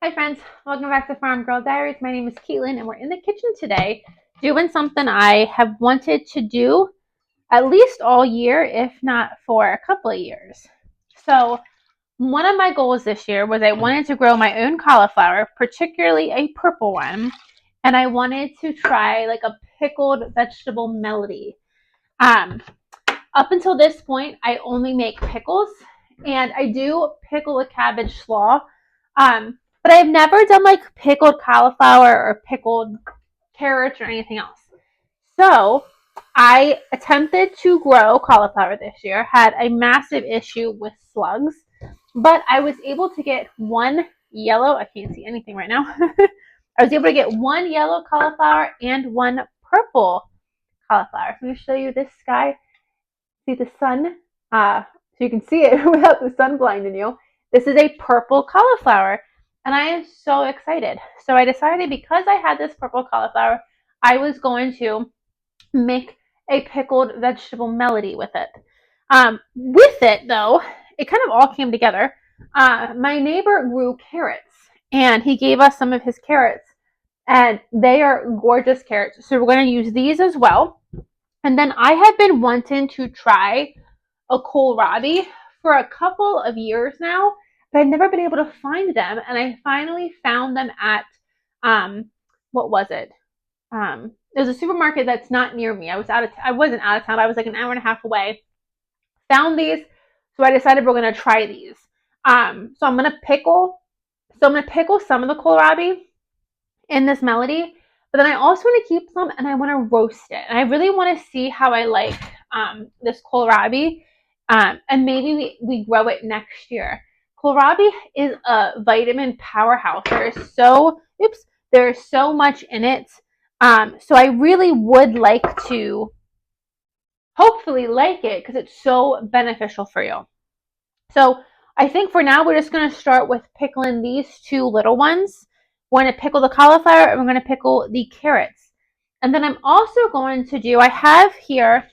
Hi friends, welcome back to Farm Girl Diaries. My name is Caitlin and we're in the kitchen today doing something I have wanted to do at least all year, if not for a couple of years. So one of my goals this year was I wanted to grow my own cauliflower, particularly a purple one, and I wanted to try like a pickled vegetable melody. Um, Up until this point, I only make pickles, and I do pickle a cabbage slaw. But I've never done like pickled cauliflower or pickled carrots or anything else. So I attempted to grow cauliflower this year, had a massive issue with slugs, but I was able to get one yellow, I can't see anything right now. I was able to get one yellow cauliflower and one purple cauliflower. I'm going to show you this guy. See the sun? So you can see it without the sun blinding you. This is a purple cauliflower, and I am so excited. So I decided because I had this purple cauliflower, I was going to make a pickled vegetable melody with it. With it, though, it kind of all came together. My neighbor grew carrots, and he gave us some of his carrots, and they are gorgeous carrots. So we're going to use these as well. And then I have been wanting to try a kohlrabi for a couple of years now, but I've never been able to find them. And I finally found them at, what was it? There's a supermarket that's not near me. I wasn't out of town. I was like an hour and a half away. Found these, so I decided we're gonna try these. So I'm gonna pickle. So I'm gonna pickle some of the kohlrabi in this melody, but then I also want to keep some and I want to roast it. And I really want to see how I like this kohlrabi, and maybe we grow it next year. Kohlrabi is a vitamin powerhouse. There's so much in it. So I really would like to hopefully like it because it's so beneficial for you. So I think for now we're just going to start with pickling these two little ones. We're going to pickle the cauliflower and we're going to pickle the carrots. And then I'm also going to do, I have here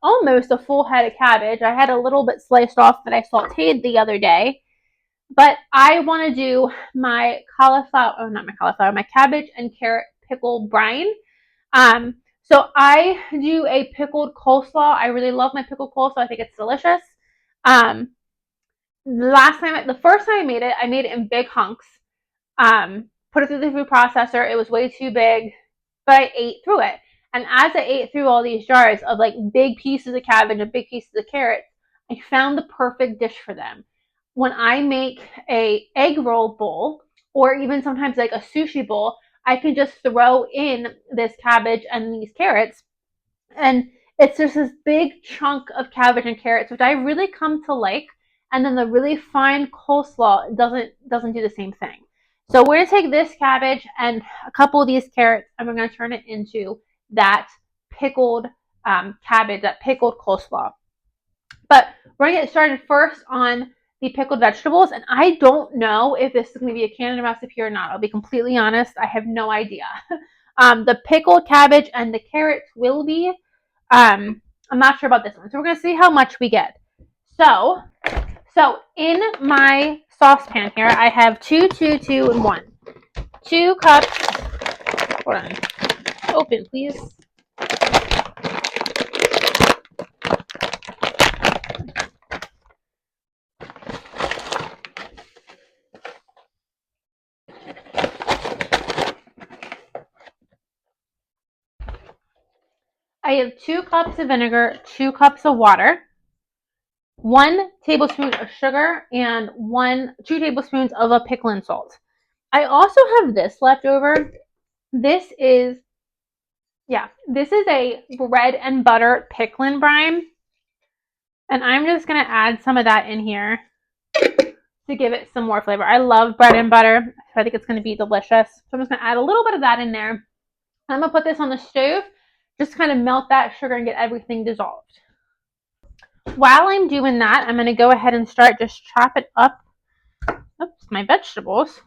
almost a full head of cabbage. I had a little bit sliced off that I sauteed the other day. But I want to do my my cabbage and carrot pickle brine. So I do a pickled coleslaw. I really love my pickled coleslaw. I think it's delicious. The first time I made it in big hunks. Put it through the food processor. It was way too big, but I ate through it. And as I ate through all these jars of like big pieces of cabbage and big pieces of carrot, I found the perfect dish for them. When I make a egg roll bowl, or even sometimes like a sushi bowl, I can just throw in this cabbage and these carrots, and it's just this big chunk of cabbage and carrots, which I really come to like. And then the really fine coleslaw doesn't do the same thing. So we're gonna take this cabbage and a couple of these carrots, and we're gonna turn it into that pickled cabbage, that pickled coleslaw. But we're gonna get started first on the pickled vegetables, and I don't know if this is gonna be a Canada recipe or not. I'll be completely honest, I have no idea. The pickled cabbage and the carrots will be. I'm not sure about this one, so we're gonna see how much we get. So in my saucepan here, I have 2, 2, 2, and 1. 2 cups. Hold on. Open, please. I have 2 cups of vinegar, 2 cups of water, 1 tablespoon of sugar, and 2 tablespoons of a pickling salt. I also have this left over. This is a bread and butter pickling brine. And I'm just going to add some of that in here to give it some more flavor. I love bread and butter, so I think it's going to be delicious. So I'm just going to add a little bit of that in there. I'm going to put this on the stove, just kind of melt that sugar and get everything dissolved. While I'm doing that, I'm going to go ahead and start just chopping up my vegetables.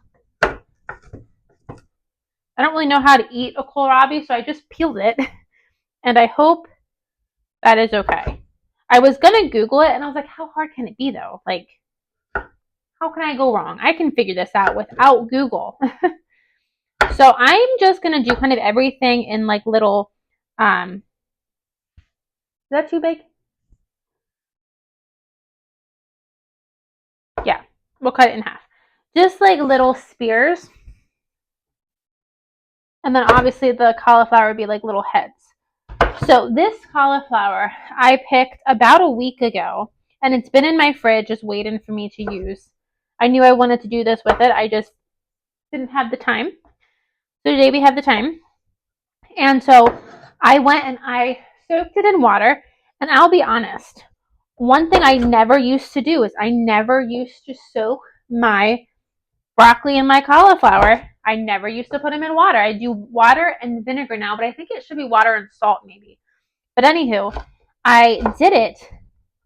I don't really know how to eat a kohlrabi, so I just peeled it, and I hope that is okay. I was going to Google it, and I was like, how hard can it be, though? Like, How can I go wrong? I can figure this out without Google. So I'm just going to do kind of everything in like little, is that too big? Yeah, we'll cut it in half. Just like little spears. And then obviously the cauliflower would be like little heads. So this cauliflower I picked about a week ago, and it's been in my fridge just waiting for me to use. I knew I wanted to do this with it. I just didn't have the time. So today we have the time. And so I went and I soaked it in water. And I'll be honest, one thing I never used to do is I never used to soak my broccoli and my cauliflower. I never used to put them in water. I do water and vinegar now, but I think it should be water and salt maybe. But anywho, I did it.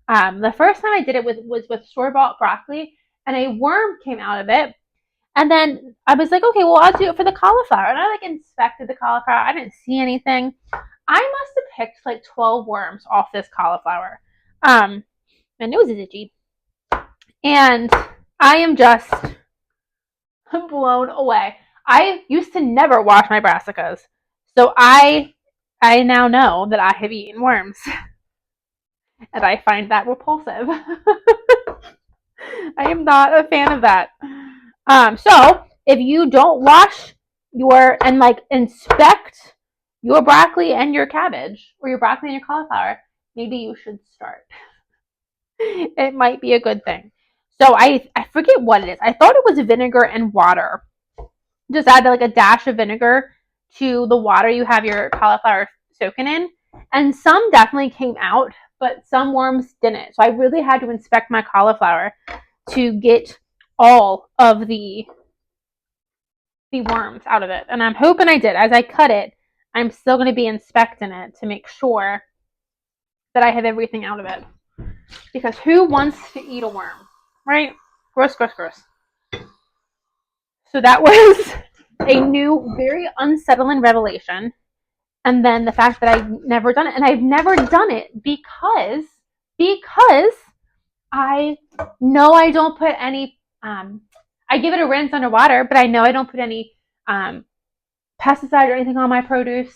The first time I did it was with store-bought broccoli, and a worm came out of it. And then I was like, okay, well, I'll do it for the cauliflower. And I like inspected the cauliflower. I didn't see anything. I must have picked like 12 worms off this cauliflower. My nose is itchy. And I am just blown away. I used to never wash my brassicas. So I now know that I have eaten worms. And I find that repulsive. I am not a fan of that. So if you don't wash and like inspect your broccoli and your cabbage, or your broccoli and your cauliflower, maybe you should start. It might be a good thing. So I forget what it is. I thought it was vinegar and water. Just add like a dash of vinegar to the water you have your cauliflower soaking in. And some definitely came out, but some worms didn't. So I really had to inspect my cauliflower to get all of the worms out of it. And I'm hoping I did. As I cut it, I'm still going to be inspecting it to make sure that I have everything out of it. Because who wants to eat a worm, right? Gross, gross, gross. So that was a new, very unsettling revelation. And then the fact that I've never done it. And I've never done it because I know I don't put any, I give it a rinse underwater, but I know I don't put any pesticide or anything on my produce.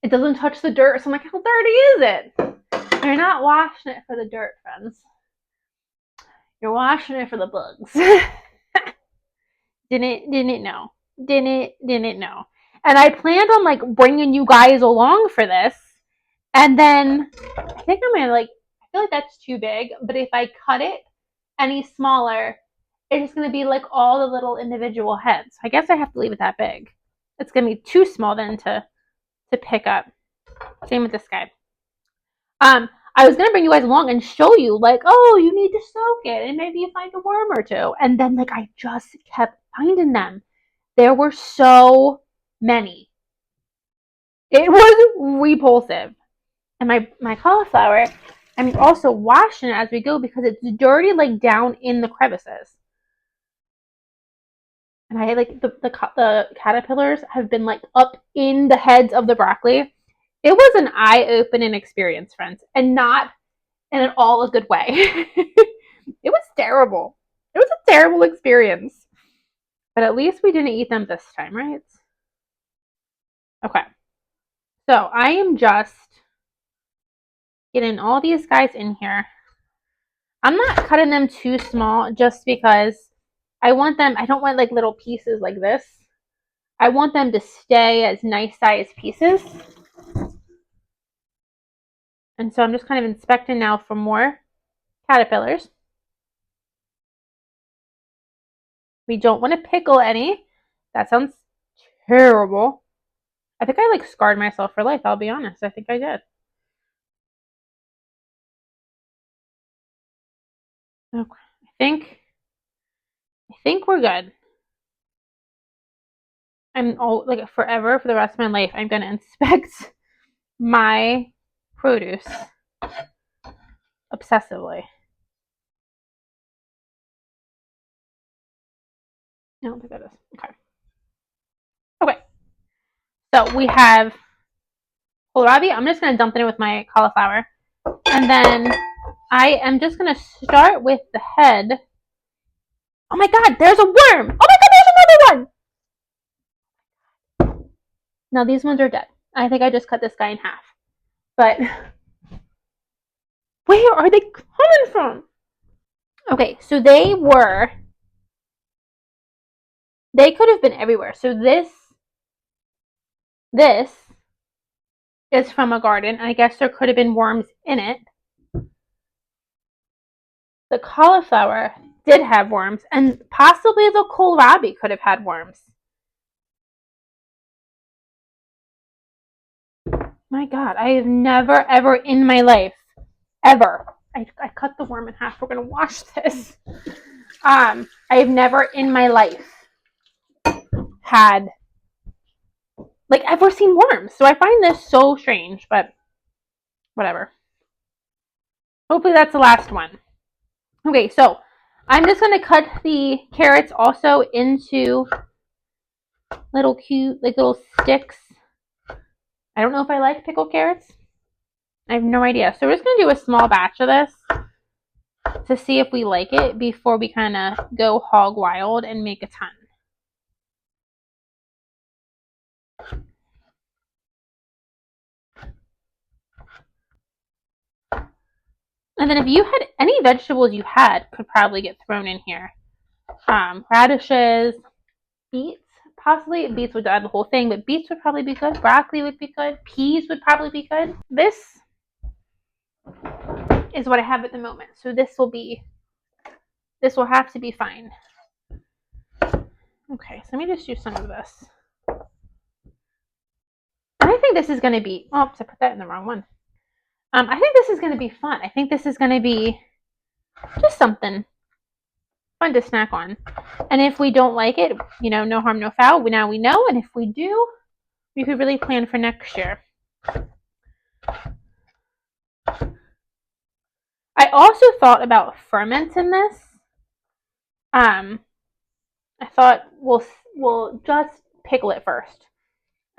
It doesn't touch the dirt, so I'm like, how dirty is it? You're not washing it for the dirt, friends. You're washing it for the bugs. Didn't know. Didn't know. And I planned on like bringing you guys along for this. And then I think I'm gonna like, I feel like that's too big, but if I cut it any smaller, it's just gonna be like all the little individual heads. I guess I have to leave it that big. It's gonna be too small then to pick up. Same with this guy. I was gonna bring you guys along and show you like, oh, you need to soak it and maybe you find a worm or two. And then like I just kept finding them. There were so many. It was repulsive. And my cauliflower, I'm also washing it as we go because it's dirty like down in the crevices. And I like the caterpillars have been like up in the heads of the broccoli. It was an eye-opening experience, friends, and not in an all a good way. It was terrible. It was a terrible experience. But at least we didn't eat them this time, right? Okay. So I am just getting all these guys in here. I'm not cutting them too small just because I want them, I don't want like little pieces like this. I want them to stay as nice sized pieces. And so I'm just kind of inspecting now for more caterpillars. We don't want to pickle any. That sounds terrible. I think I like scarred myself for life, I'll be honest. I think I did. Okay. I think we're good. I'm all like forever for the rest of my life. I'm gonna inspect my produce obsessively. I don't think that is. Okay. Okay. So we have kohlrabi. I'm just gonna dump it in with my cauliflower, and then I am just going to start with the head. Oh my god, there's a worm! Oh my god, there's another one! No, these ones are dead. I think I just cut this guy in half. But where are they coming from? Okay, so they could have been everywhere. So this is from a garden. I guess there could have been worms in it. The cauliflower did have worms, and possibly the kohlrabi could have had worms. My god, I have never ever in my life, ever, I cut the worm in half. We're gonna wash this. I have never in my life had, like, ever seen worms. So I find this so strange, but whatever. Hopefully that's the last one. Okay, so I'm just going to cut the carrots also into little cute, like little sticks. I don't know if I like pickled carrots. I have no idea. So we're just going to do a small batch of this to see if we like it before we kind of go hog wild and make a ton. And then if you had any vegetables you had could probably get thrown in here. Radishes, beets, possibly. Beets would add the whole thing, but beets would probably be good. Broccoli would be good. Peas would probably be good. This is what I have at the moment. So this will have to be fine. Okay, so let me just do some of this. And I think this is going to be, oops, I put that in the wrong one. I think this is going to be fun. I think this is going to be just something fun to snack on. And if we don't like it, no harm, no foul. Now we know. And if we do, we could really plan for next year. I also thought about fermenting this. I thought we'll just pickle it first,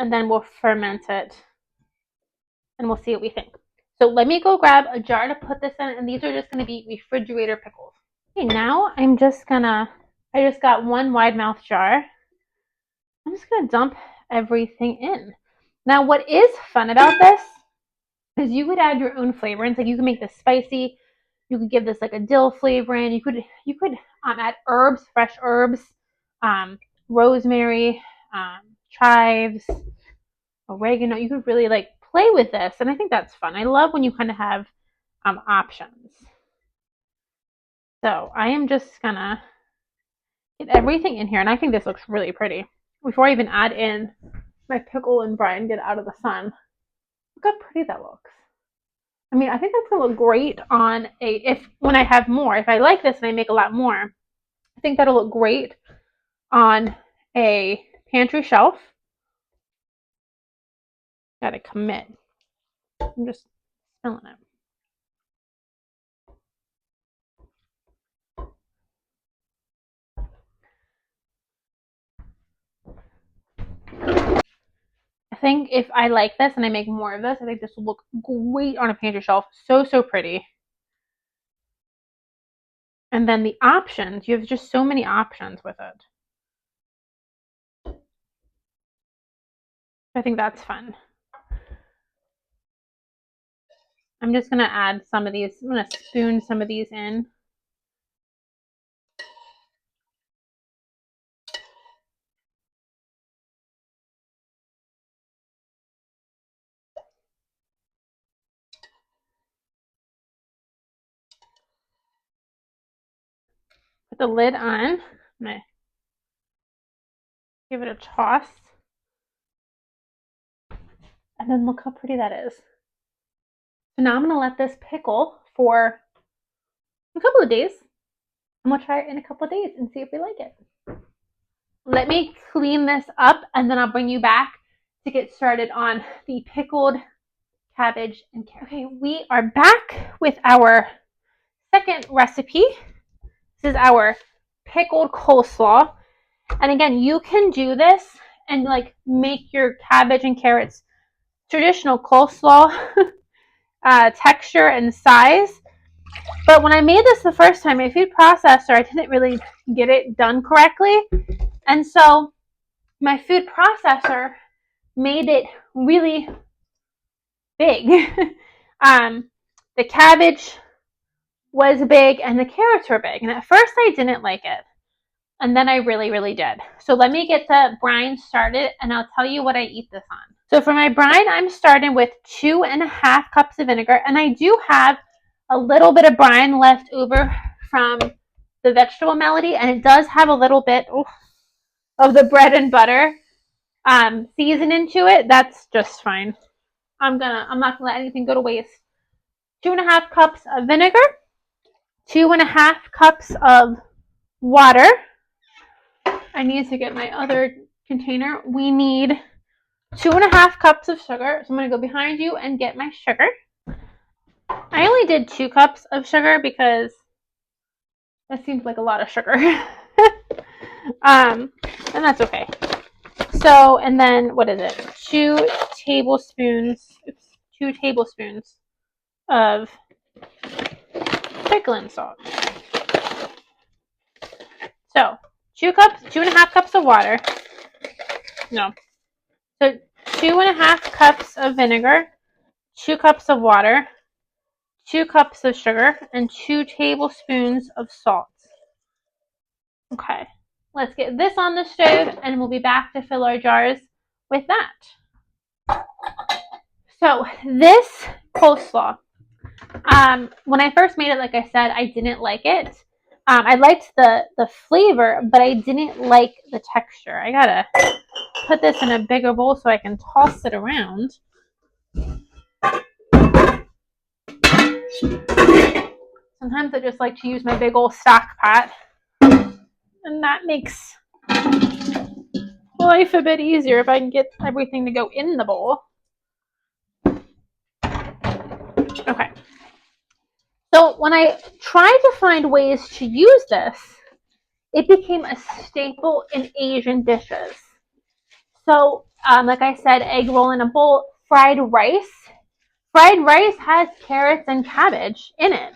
and then we'll ferment it, and we'll see what we think. So let me go grab a jar to put this in, and these are just going to be refrigerator pickles. Okay, now I just got one wide mouth jar. I'm just going to dump everything in. Now what is fun about this is you could add your own flavorings. Like you can make this spicy. You could give this like a dill flavor in. You could add herbs, fresh herbs, rosemary, chives, oregano. You could really like play with this, and I think that's fun. I love when you kind of have options. So I am just gonna get everything in here, and I think this looks really pretty. Before I even add in my pickle and brine, get out of the sun. Look how pretty that looks. I mean, I think that's gonna look great on when I have more. If I like this and I make a lot more, I think that'll look great on a pantry shelf. Gotta commit. I'm just spilling it. I think if I like this and I make more of this, I think this will look great on a pantry shelf. So, so pretty. And then the options, you have just so many options with it. I think that's fun. I'm just going to add some of these. I'm going to spoon some of these in. Put the lid on. I'm going to give it a toss. And then look how pretty that is. So now I'm going to let this pickle for a couple of days. I'm going to try it in a couple of days and see if we like it. Let me clean this up, and then I'll bring you back to get started on the pickled cabbage and carrot. Okay, we are back with our second recipe. This is our pickled coleslaw. And again, you can do this and like make your cabbage and carrots traditional coleslaw texture and size. But when I made this the first time, my food processor, I didn't really get it done correctly. And so my food processor made it really big. The cabbage was big and the carrots were big. And at first I didn't like it. And then I really, really did. So let me get the brine started and I'll tell you what I eat this on. So for my brine, I'm starting with 2.5 cups of vinegar. And I do have a little bit of brine left over from the vegetable melody. And it does have a little bit of the bread and butter seasoning to it. That's just fine. I'm not gonna let anything go to waste. 2.5 cups of vinegar, 2.5 cups of water. I need to get my other container. We need 2.5 cups of sugar. So I'm going to go behind you and get my sugar. I only did 2 cups of sugar because that seems like a lot of sugar. And that's okay. So, and then what is it? 2 tablespoons of pickling salt. So 2.5 cups of water. No. So 2.5 cups of vinegar, 2 cups of water, 2 cups of sugar, and 2 tablespoons of salt. Okay, let's get this on the stove and we'll be back to fill our jars with that. So this coleslaw, when I first made it, like I said, I didn't like it. I liked the flavor, but I didn't like the texture. I gotta put this in a bigger bowl so I can toss it around. Sometimes I just like to use my big old stock pot, and that makes life a bit easier if I can get everything to go in the bowl. Okay. So when I tried to find ways to use this, it became a staple in Asian dishes. So, like I said, egg roll in a bowl, fried rice. Fried rice has carrots and cabbage in it.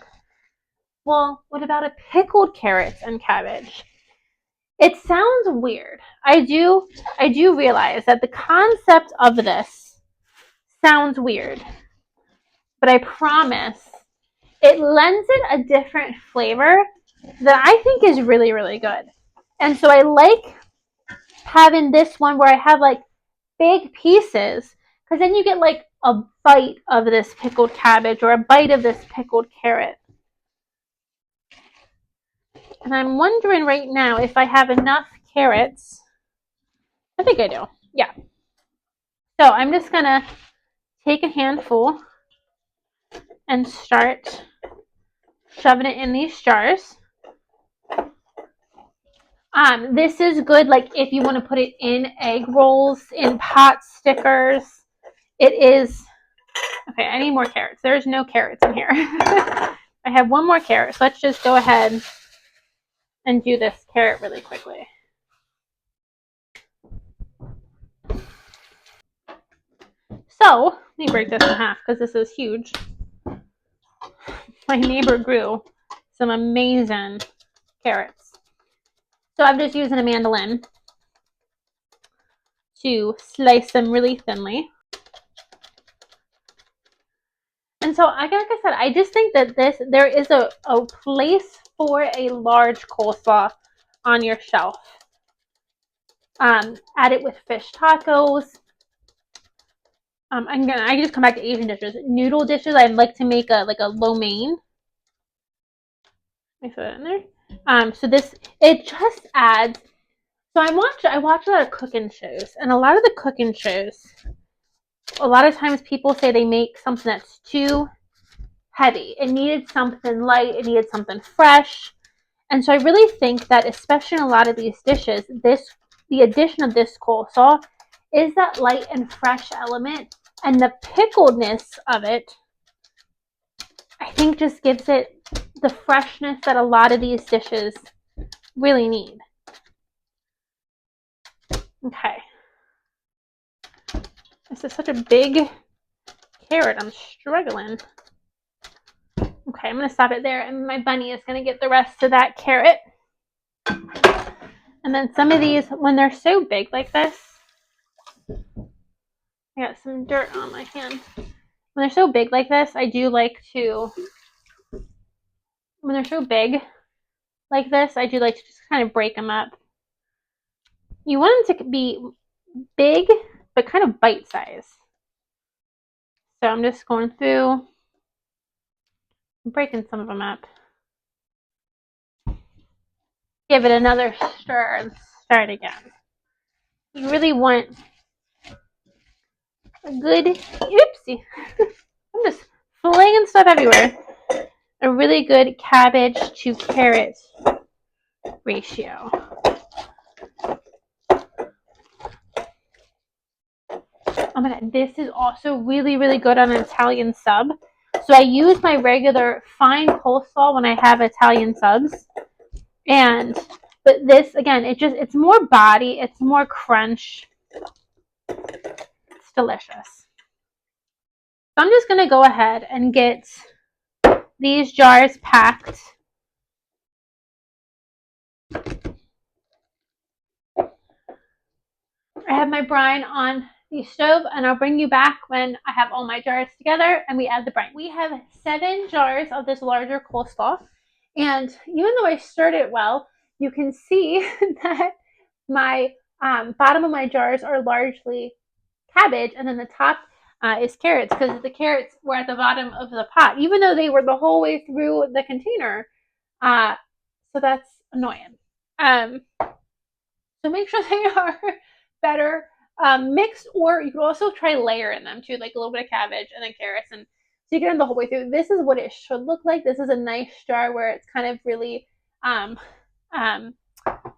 Well, what about a pickled carrots and cabbage? It sounds weird. I do realize that the concept of this sounds weird. But I promise it lends it a different flavor that I think is really, really good. And so I like having this one where I have like big pieces, because then you get like a bite of this pickled cabbage or a bite of this pickled carrot. And I'm wondering right now if I have enough carrots. I think I do. Yeah. So I'm just going to take a handful and start shoving it in these jars. This is good, like if you want to put it in egg rolls, in pot stickers. It is. Okay, I need more carrots. There's no carrots in here. I have one more carrot, so let's just go ahead and do this carrot really quickly. So, let me break this in half because this is huge. My neighbor grew some amazing carrots. So I'm just using a mandolin to slice them really thinly. And so, like I said, I just think that there is a place for a large coleslaw on your shelf. Add it with fish tacos. I just come back to Asian dishes. Noodle dishes, I'd like to make a lo mein. I put it in there. So it just adds. So I watch a lot of cooking shows, and a lot of the cooking shows, a lot of times people say they make something that's too heavy. It needed something light. It needed something fresh. And so I really think that, especially in a lot of these dishes, the addition of this coleslaw is that light and fresh element, and the pickledness of it, I think, just gives it the freshness that a lot of these dishes really need. Okay. This is such a big carrot. I'm struggling. Okay, I'm going to stop it there, and my bunny is going to get the rest of that carrot. And then some of these, when they're so big like this, I got some dirt on my hand. When they're so big like this, I do like to, when they're so big like this, I do like to just kind of break them up. You want them to be big, but kind of bite size. So I'm just going through, breaking some of them up. Give it another stir and start again. You really want a good, oopsie, I'm just flinging stuff everywhere. A really good cabbage to carrot ratio. Oh my god, this is also really, really good on an Italian sub. So I use my regular fine coleslaw when I have Italian subs. But this, again, it's more body, it's more crunch. It's delicious. So I'm just going to go ahead and get these jars packed. I have my brine on the stove, and I'll bring you back when I have all my jars together and we add the brine. We have 7 jars of this larger coleslaw, and even though I stirred it well, you can see that my bottom of my jars are largely cabbage, and then the top is carrots, because the carrots were at the bottom of the pot, even though they were the whole way through the container. So that's annoying. So make sure they are better mixed, or you could also try layering them too, like a little bit of cabbage and then carrots, and so you get them the whole way through. This is what it should look like. This is a nice jar where it's kind of really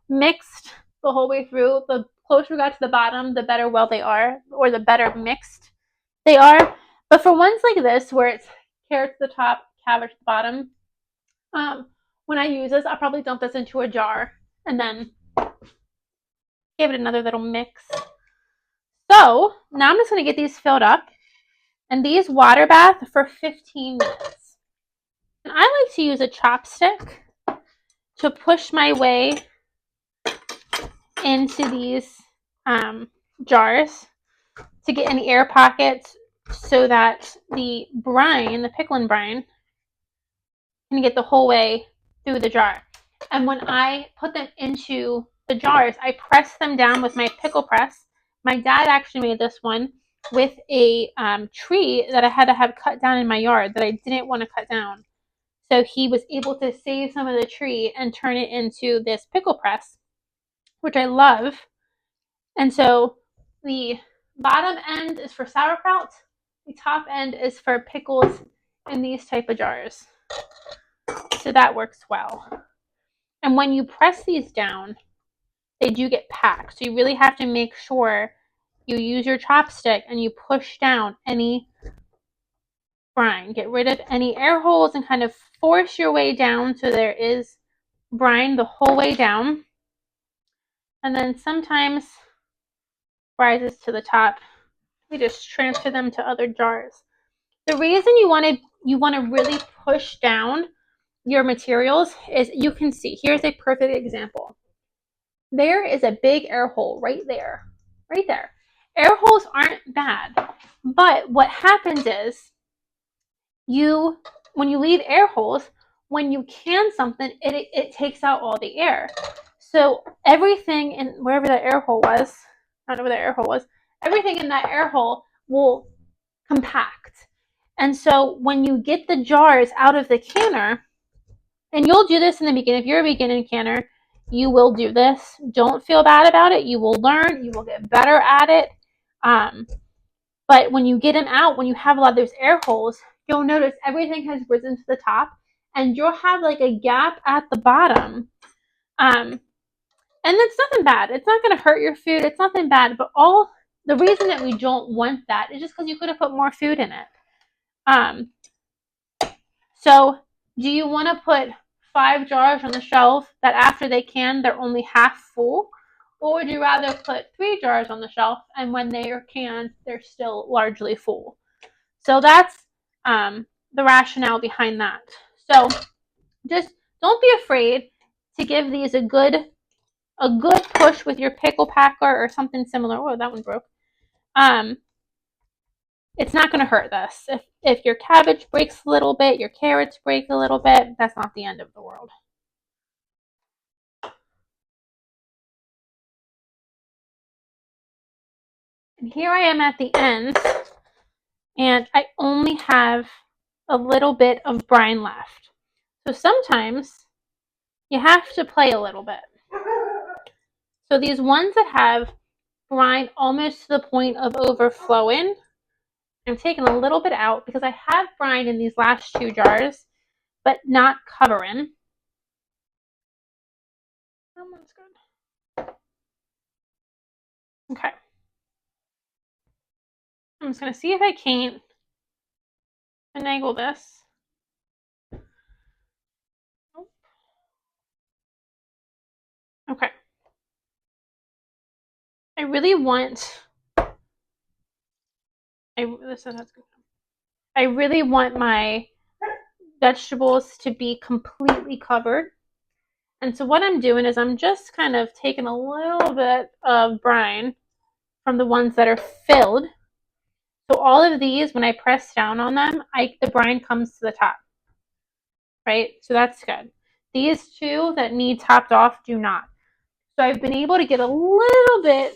mixed the whole way through. The closer we got to the bottom, the better well they are, or the better mixed they are. But for ones like this, where it's carrots at the top, cabbage at the bottom, when I use this, I'll probably dump this into a jar and then give it another little mix. So now I'm just going to get these filled up, and these water bath for 15 minutes. And I like to use a chopstick to push my way into these jars to get any air pockets, so that the brine, the pickling brine, can get the whole way through the jar. And when I put them into the jars, I press them down with my pickle press. My dad actually made this one with a tree that I had to have cut down in my yard that I didn't want to cut down. So he was able to save some of the tree and turn it into this pickle press, which I love. And so the bottom end is for sauerkraut. The top end is for pickles in these type of jars. So that works well. And when you press these down, they do get packed. So you really have to make sure you use your chopstick and you push down any brine. Get rid of any air holes and kind of force your way down so there is brine the whole way down. And then sometimes rises to the top. We just transfer them to other jars. The reason you want to really push down your materials is, you can see, here's a perfect example. There is a big air hole right there. Right there. Air holes aren't bad, but what happens is, when you leave air holes, when you can something, it takes out all the air. So everything in wherever that air hole was, I don't know where that air hole was, everything in that air hole will compact. And so when you get the jars out of the canner, and you'll do this in the beginning, if you're a beginning canner, you will do this. Don't feel bad about it. You will learn. You will get better at it. But when you get them out, when you have a lot of those air holes, you'll notice everything has risen to the top, and you'll have like a gap at the bottom. And it's nothing bad. It's not going to hurt your food. It's nothing bad. But the reason that we don't want that is just because you could have put more food in it. So do you want to put 5 jars on the shelf that after they can, they're only half full? Or would you rather put 3 jars on the shelf and when they are canned, they're still largely full? So that's the rationale behind that. So just don't be afraid to give these a good push with your pickle packer or something similar. Oh, that one broke. It's not going to hurt this. If your cabbage breaks a little bit, your carrots break a little bit, that's not the end of the world. And here I am at the end, and I only have a little bit of brine left. So sometimes you have to play a little bit. So these ones that have brine almost to the point of overflowing, I'm taking a little bit out because I have brine in these last two jars, but not covering. That one's good. Okay. I'm just going to see if I can't finagle this. Okay. I really want I really want my vegetables to be completely covered. And so what I'm doing is I'm just kind of taking a little bit of brine from the ones that are filled. So all of these, when I press down on them, the brine comes to the top. Right? So that's good. These two that need topped off do not. So I've been able to get a little bit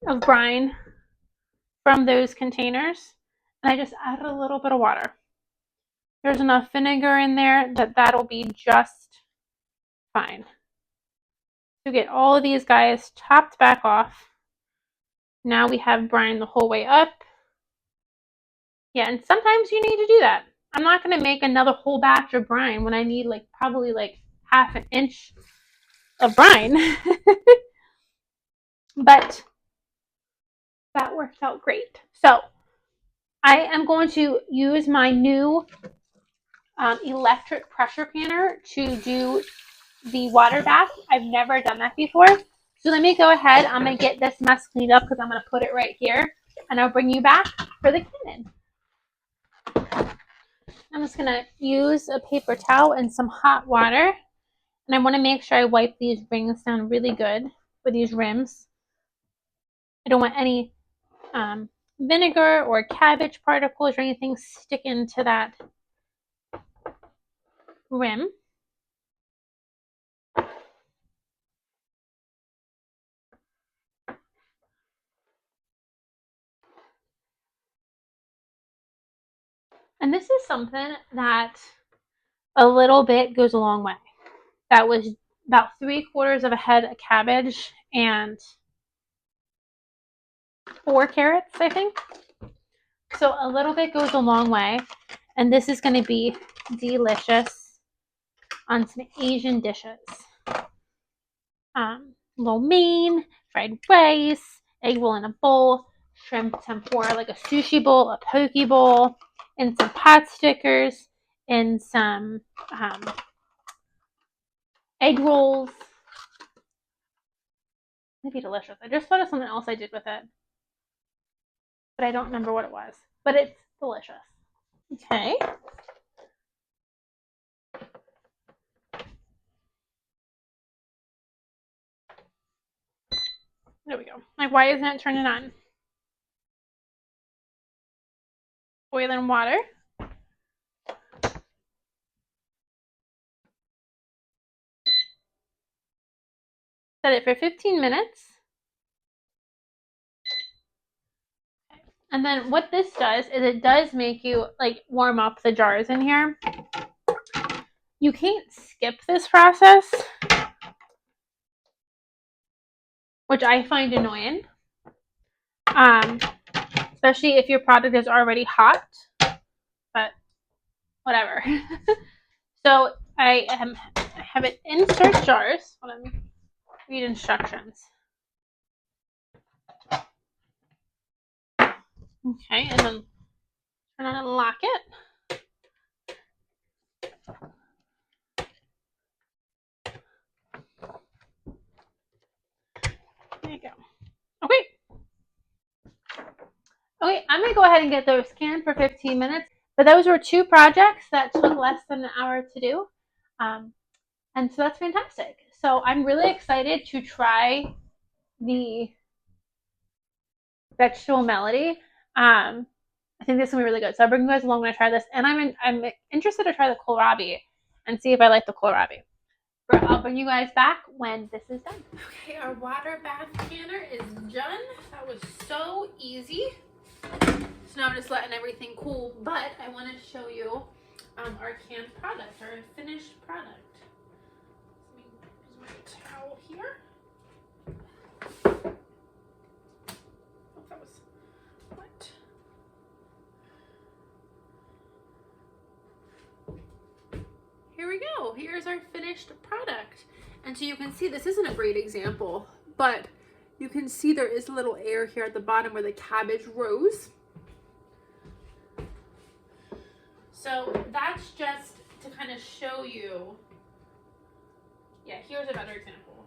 of brine from those containers, and I just added a little bit of water. There's enough vinegar in there that that'll be just fine. So get all of these guys topped back off. Now we have brine the whole way up. Yeah, and sometimes you need to do that. I'm not going to make another whole batch of brine when I need probably half an inch of brine. But that worked out great. So I am going to use my new electric pressure canner to do the water bath. I've never done that before. So let me go ahead. I'm going to get this mess cleaned up because I'm going to put it right here. And I'll bring you back for the cleaning. I'm just going to use a paper towel and some hot water. And I want to make sure I wipe these rings down really good with these rims. I don't want any vinegar or cabbage particles or anything sticking to that rim. And this is something that a little bit goes a long way. That was about 3/4 of a head of cabbage and 4 carrots, I think. So a little bit goes a long way. And this is going to be delicious on some Asian dishes. Lo mein, fried rice, egg roll in a bowl, shrimp tempura like a sushi bowl, a poke bowl, and some pot stickers, and some egg rolls. It'd be delicious. I just thought of something else I did with it, but I don't remember what it was. But it's delicious. Okay. There we go. Why isn't it turning on? Boiling water. Set it for 15 minutes. And then what this does is it does make you warm up the jars in here. You can't skip this process, which I find annoying. Especially if your product is already hot, but whatever. So I have it insert jars. Let me read instructions. Okay, and then turn on and lock it. There you go. Okay, I'm going to go ahead and get those canned for 15 minutes. But those were 2 projects that took less than an hour to do. And so that's fantastic. So I'm really excited to try the vegetable melody. I think this is gonna be really good. So I'll bring you guys along when I try this. And I'm interested to try the kohlrabi and see if I like the kohlrabi. But I'll bring you guys back when this is done. Okay, our water bath canner is done. That was so easy. So now I'm just letting everything cool. But I want to show you our canned product, our finished product. Let me use my towel here. Oh, that was what? Here we go. Here's our finished product. And so you can see this isn't a great example, but you can see there is a little air here at the bottom where the cabbage rose. So that's just to kind of show you. Yeah, here's a better example.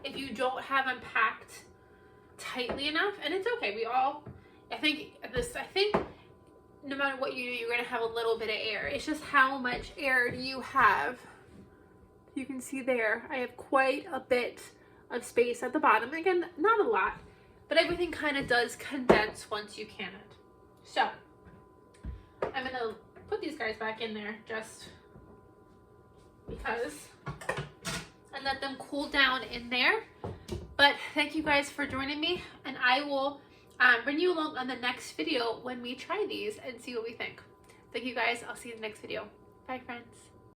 If you don't have them packed tightly enough, and it's okay, I think no matter what you do, you're gonna have a little bit of air. It's just how much air do you have? You can see there, I have quite a bit of space at the bottom. Again, not a lot, but everything kind of does condense once you can it. So I'm gonna put these guys back in there just because, and let them cool down in there. But thank you guys for joining me, and I will bring you along on the next video when we try these and see what we think. Thank you guys. I'll see you in the next video. Bye, friends.